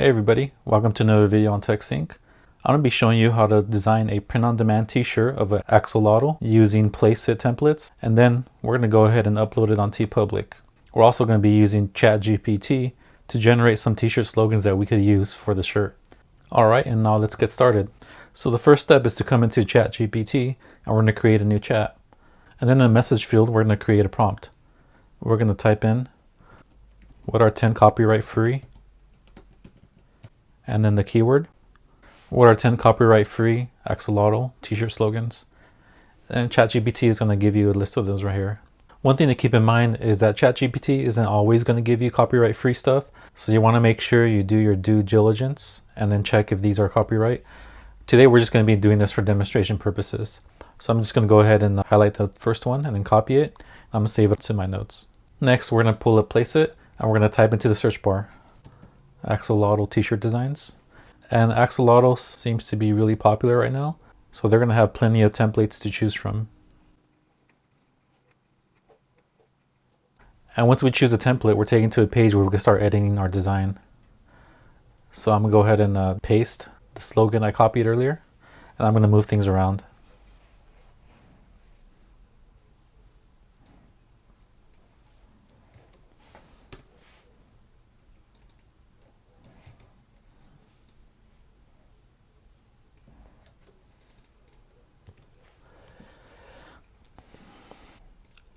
Hey everybody, welcome to another video on TechSync. I'm going to be showing you how to design a print-on-demand t-shirt of an axolotl using Placeit templates, and then we're going to go ahead and upload it on TeePublic. We're also going to be using ChatGPT to generate some t-shirt slogans that we could use for the shirt. Alright, and now let's get started. So the first step is to come into ChatGPT and we're going to create a new chat. And then in the message field, we're going to create a prompt. We're going to type in, what are 10 copyright free? And then the keyword. What are 10 copyright free axolotl t-shirt slogans? And ChatGPT is going to give you a list of those right here. One thing to keep in mind is that ChatGPT isn't always going to give you copyright free stuff. So you want to make sure you do your due diligence and then check if these are copyright. Today we're just going to be doing this for demonstration purposes. So I'm just going to go ahead and highlight the first one and then copy it. I'm going to save it to my notes. Next, we're going to pull up Placeit and we're going to type into the search bar axolotl t-shirt designs. And axolotl seems to be really popular right now, so they're going to have plenty of templates to choose from. And once we choose a template, we're taken to a page where we can start editing our design. So I'm going to go ahead and paste the slogan I copied earlier, and I'm going to move things around.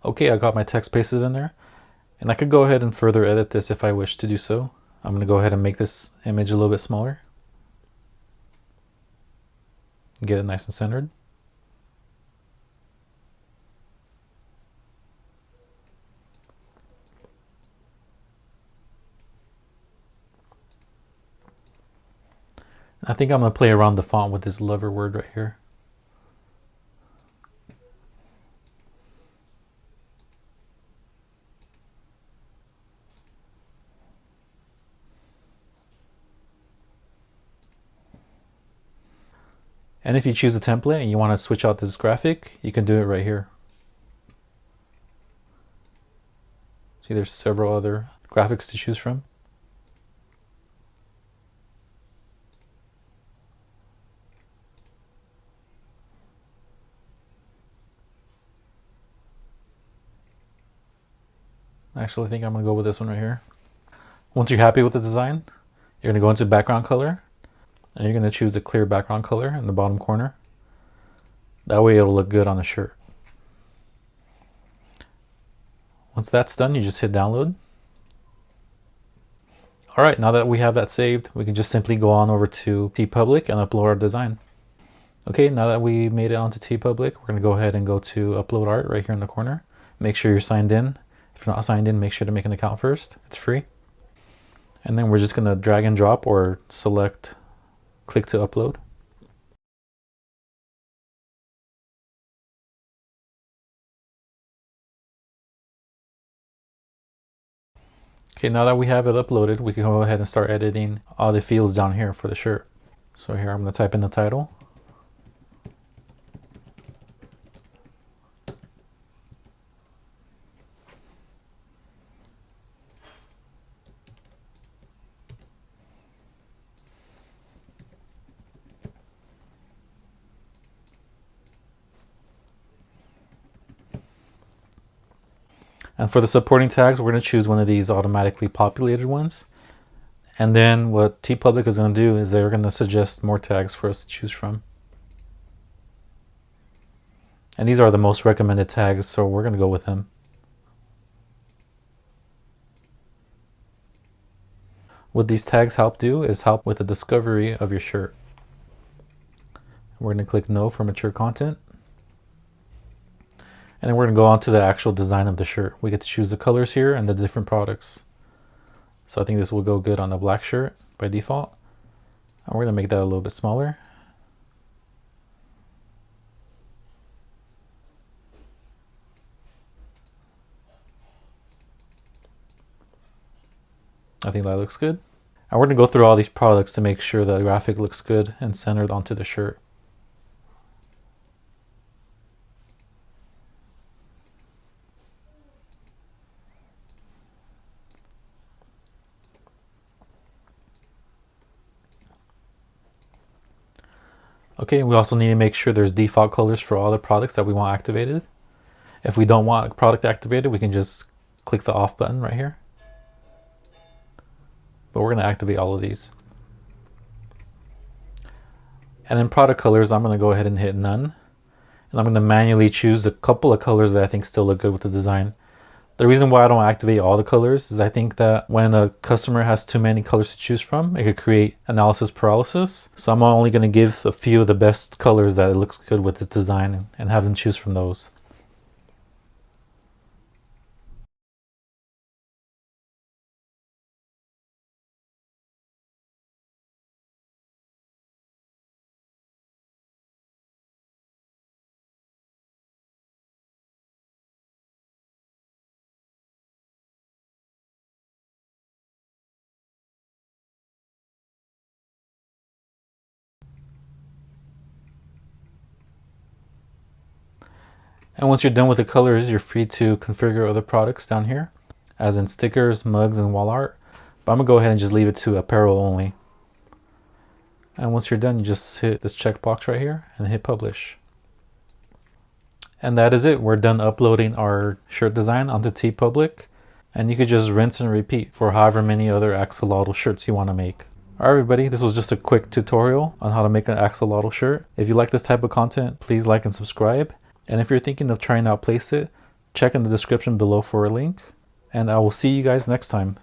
Okay, I got my text pasted in there, and I could go ahead and further edit this if I wish to do so. I'm going to go ahead and make this image a little bit smaller. Get it nice and centered. I think I'm going to play around the font with this lover word right here. And if you choose a template and you want to switch out this graphic, you can do it right here. See, there's several other graphics to choose from. Actually, I think I'm going to go with this one right here. Once you're happy with the design, you're going to go into background color, and you're going to choose the clear background color in the bottom corner. That way it'll look good on the shirt. Once that's done, you just hit download. Alright, now that we have that saved, we can just simply go on over to TeePublic and upload our design. Okay, now that we made it onto TeePublic, we're going to go ahead and go to upload art right here in the corner. Make sure you're signed in. If you're not signed in, make sure to make an account first. It's free. And then we're just going to drag and drop or select, click to upload. Okay, now that we have it uploaded, we can go ahead and start editing all the fields down here for the shirt. So here I'm going to type in the title. And for the supporting tags, we're going to choose one of these automatically populated ones. And then what TeePublic is going to do is they're going to suggest more tags for us to choose from. And these are the most recommended tags, so we're going to go with them. What these tags help do is help with the discovery of your shirt. We're going to click no for mature content. And then we're going to go on to the actual design of the shirt. We get to choose the colors here and the different products. So I think this will go good on the black shirt by default. And we're going to make that a little bit smaller. I think that looks good. And we're going to go through all these products to make sure the graphic looks good and centered onto the shirt. Okay, we also need to make sure there's default colors for all the products that we want activated. If we don't want a product activated, we can just click the off button right here. But we're going to activate all of these. And in product colors, I'm going to go ahead and hit none. And I'm going to manually choose a couple of colors that I think still look good with the design. The reason why I don't activate all the colors is I think that when a customer has too many colors to choose from, it could create analysis paralysis. So I'm only going to give a few of the best colors that it looks good with this design and have them choose from those. And once you're done with the colors, you're free to configure other products down here, as in stickers, mugs, and wall art. But I'm going to go ahead and just leave it to apparel only. And once you're done, you just hit this checkbox right here and hit publish. And that is it. We're done uploading our shirt design onto TeePublic. And you could just rinse and repeat for however many other axolotl shirts you want to make. Alright everybody, this was just a quick tutorial on how to make an axolotl shirt. If you like this type of content, please like and subscribe. And if you're thinking of trying out Placeit, check in the description below for a link. And I will see you guys next time.